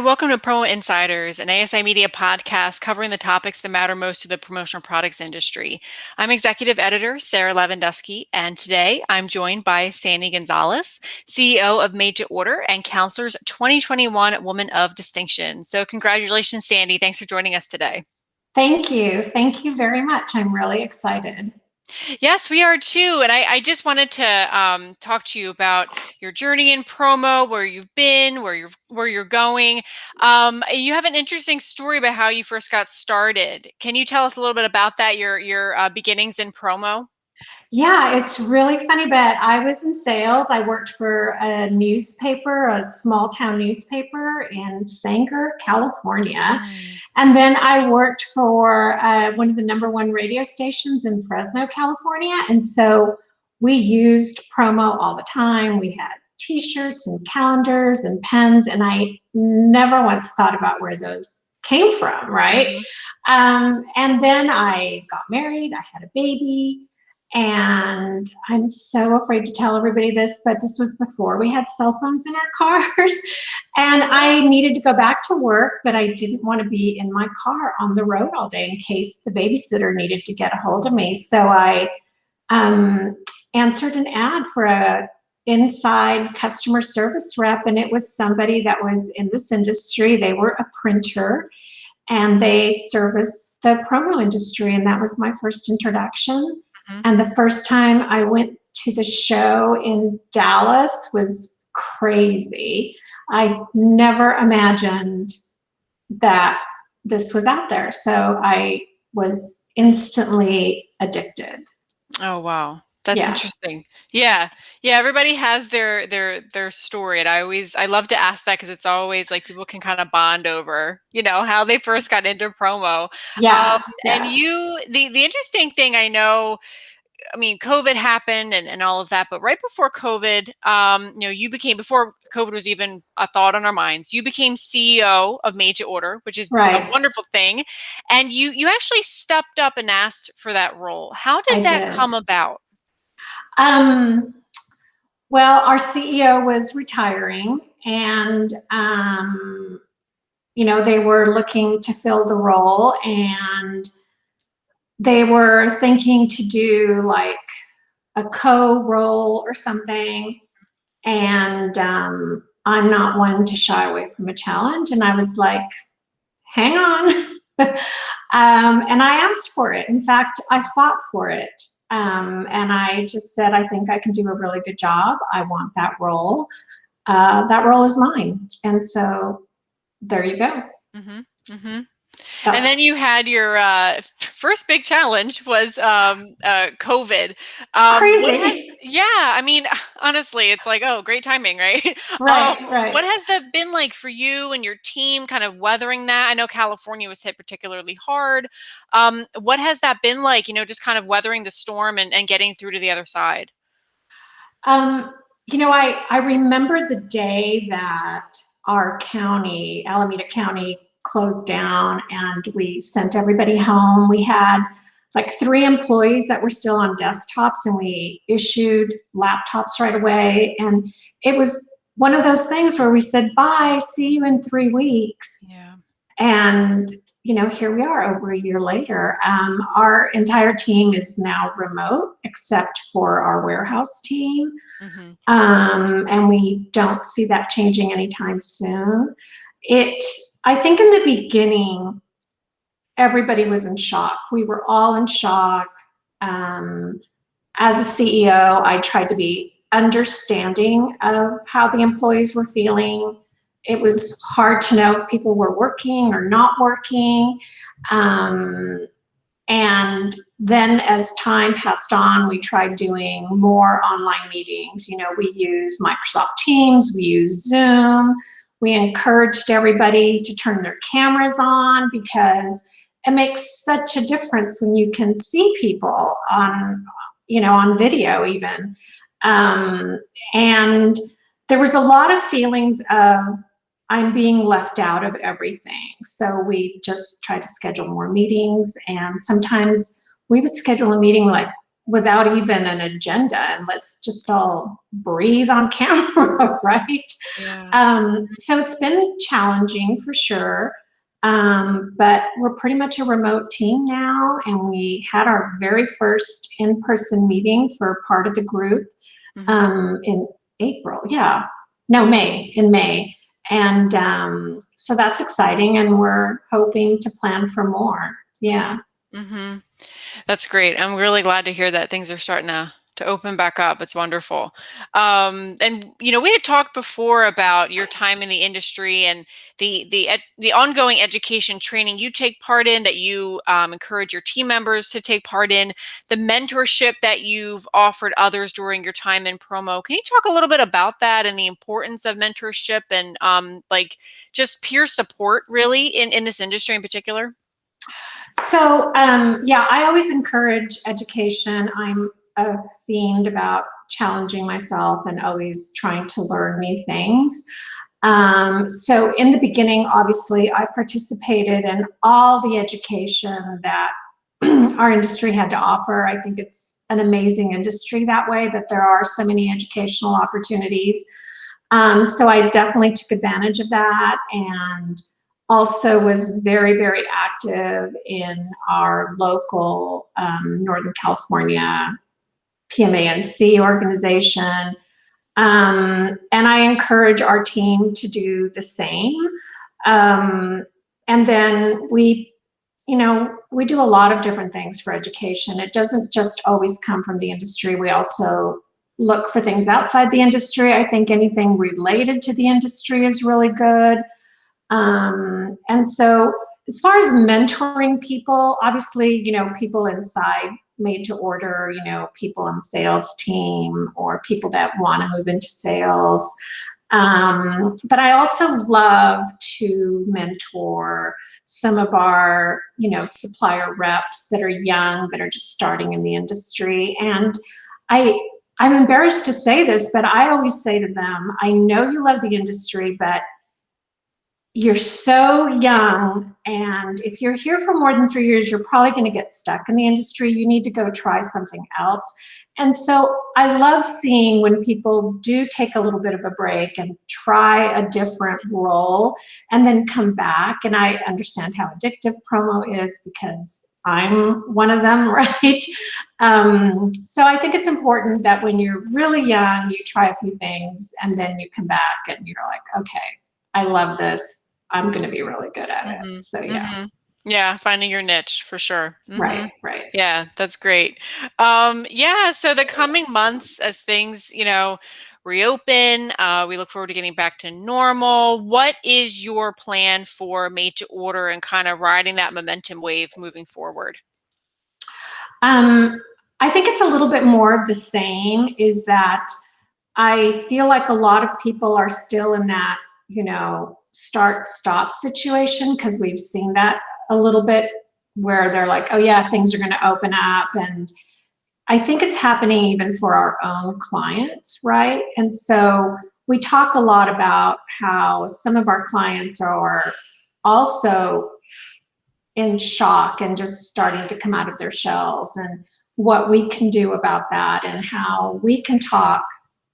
welcome to Promo Insiders, an ASI Media podcast covering the topics that matter most to the promotional products industry. I'm executive editor Sarah Lewandowski, and today I'm joined by Sandy Gonzalez, CEO of Made to Order and Counselor's 2021 Woman of Distinction. So congratulations, Sandy. Thanks for joining us today. Thank you. Thank you very much. I'm really excited. Yes, we are too. And I just wanted to talk to you about your journey in promo, where you've been, where you're going. You have an interesting story about how you first got started. Can you tell us a little bit about that, your beginnings in promo? Yeah, it's really funny, but I was in sales. I worked for a newspaper, a small town newspaper in Sanger, California. Mm. And then I worked for one of the #1 radio stations in Fresno, California. And so we used promo all the time. We had t-shirts and calendars and pens, and I never once thought about where those came from, right? Mhm. And then I got married, I had a baby. And I'm so afraid to tell everybody this, but this was before we had cell phones in our cars. And I needed to go back to work, but I didn't want to be in my car on the road all day in case the babysitter needed to get a hold of me. So I answered an ad for a inside customer service rep, and it was somebody that was in this industry. They were a printer and they serviced the promo industry, and that was my first introduction. Mhm. And the first time I went to the show in Dallas was crazy. I never imagined that this was out there. So I was instantly addicted. Oh, wow. That's Yeah. interesting. Yeah. Yeah, everybody has their story. And I love to ask that because it's always like people can kind of bond over, how they first got into promo. Um, Yeah. and Yeah. the interesting thing I know, I mean, COVID happened and all of that, but right before COVID, before COVID was even a thought on our minds, you became CEO of Made to Order, which is a Right. wonderful thing. And you actually stepped up and asked for that role. How did I that did. come about? Um, well, our CEO was retiring, and they were looking to fill the role, and they were thinking to do like a co-role or something. And I'm not one to shy away from a challenge. And I was like, hang on. And I asked for it. In fact, I fought for it. And I just said, I think I can do a really good job. I want that role. That role is mine. And so there you go. Hmm. Hmm. And then That's you had your first big challenge was COVID. crazy. Yeah, I mean, honestly, it's like, oh, great timing, right? Right, right. What has that been like for you and your team kind of weathering that? I know California was hit particularly hard. What has that been like, just kind of weathering the storm and getting through to the other side? I remember the day that our county, Alameda County, closed down and we sent everybody home. We had like 3 employees that were still on desktops, and we issued laptops right away. And it was one of those things where we said, bye, see you in 3 weeks. Yeah. And here we are over a year later. Our entire team is now remote except for our warehouse team. Hmm. And we don't see that changing anytime soon. I think in the beginning, everybody was in shock. We were all in shock. Um, as a CEO, I tried to be understanding of how the employees were feeling. It was hard to know if people were working or not working. And then as time passed on, we tried doing more online meetings. We use Microsoft Teams, we use Zoom. We encouraged everybody to turn their cameras on because it makes such a difference when you can see people on video even. And there was a lot of feelings of I'm being left out of everything. So we just try to schedule more meetings, and sometimes we would schedule a meeting like without even an agenda, and let's just all breathe on camera, right? Yeah. So it's been challenging for sure. But we're pretty much a remote team now, and we had our very first in-person meeting for part of the group Mm-hmm. in April. Yeah, no, May, in May. And so that's exciting, and we're hoping to plan for more. Yeah. Mm-hmm. Mm-hmm. That's great. I'm really glad to hear that things are starting to open back up. It's wonderful. And we had talked before about your time in the industry and the ongoing education training you take part in, that you encourage your team members to take part in, the mentorship that you've offered others during your time in promo. Can you talk a little bit about that and the importance of mentorship and like just peer support, really, in this industry in particular? So, yeah, I always encourage education. I'm a fiend about challenging myself and always trying to learn new things. So, in the beginning, obviously, I participated in all the education that our industry had to offer. I think it's an amazing industry that way, that there are so many educational opportunities. So I definitely took advantage of that, and also was very, very active in our local Northern California PMANC organization. And I encourage our team to do the same. And then we do a lot of different things for education. It doesn't just always come from the industry. We also look for things outside the industry. I think anything related to the industry is really good. And so, as far as mentoring people, obviously, people inside made to order, people on the sales team or people that want to move into sales. But I also love to mentor some of our, supplier reps that are young, that are just starting in the industry. And I, I'm embarrassed to say this, but I always say to them, I know you love the industry, but you're so young, and if you're here for more than 3 years, you're probably going to get stuck in the industry. You need to go try something else. And so I love seeing when people do take a little bit of a break and try a different role and then come back. And I understand how addictive promo is, because I'm one of them, right? So I think it's important that when you're really young, you try a few things and then you come back and you're like, okay, I love this. I'm going to be really good at it. Mhm, So yeah, mhm. Yeah, finding your niche for sure. Mhm. right, right. Yeah, that's great. Yeah, so the coming months as things, reopen, we look forward to getting back to normal. What is your plan for made to order and kind of riding that momentum wave moving forward? Um, I think it's a little bit more of the same, is that I feel like a lot of people are still in that, start stop situation, because we've seen that a little bit, where they're like, oh yeah, things are going to open up. And I think it's happening even for our own clients, right? And so we talk a lot about how some of our clients are also in shock and just starting to come out of their shells, and what we can do about that, and how we can talk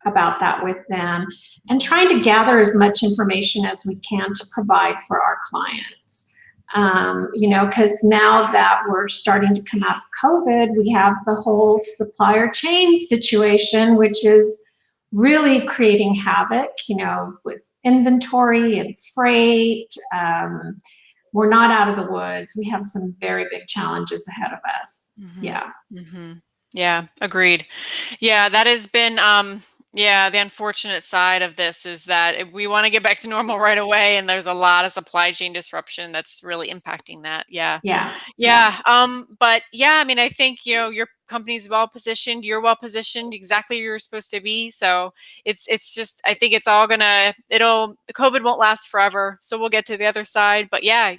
about that with them, and trying to gather as much information as we can to provide for our clients. Because now that we're starting to come out of COVID, we have the whole supplier chain situation, which is really creating havoc, with inventory and freight. We're not out of the woods. We have some very big challenges ahead of us. Mhm. Yeah. Mhm. Yeah, agreed. Yeah, that has been yeah, the unfortunate side of this is that if we want to get back to normal right away, and there's a lot of supply chain disruption that's really impacting that. Yeah. Yeah. Yeah. Yeah, but yeah, I mean, I think, your company's well positioned, you're well positioned, exactly where you're supposed to be. So it's just, I think it's all the COVID won't last forever. So we'll get to the other side. But yeah,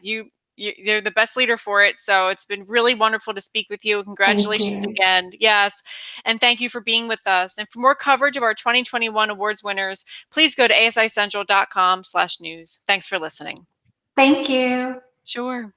you're the best leader for it. So it's been really wonderful to speak with you. Thank Congratulations you. again. Yes. And thank you for being with us. And for more coverage of our 2021 awards winners, please go to asicentral.com/news. Thanks for listening. Thank you. Sure.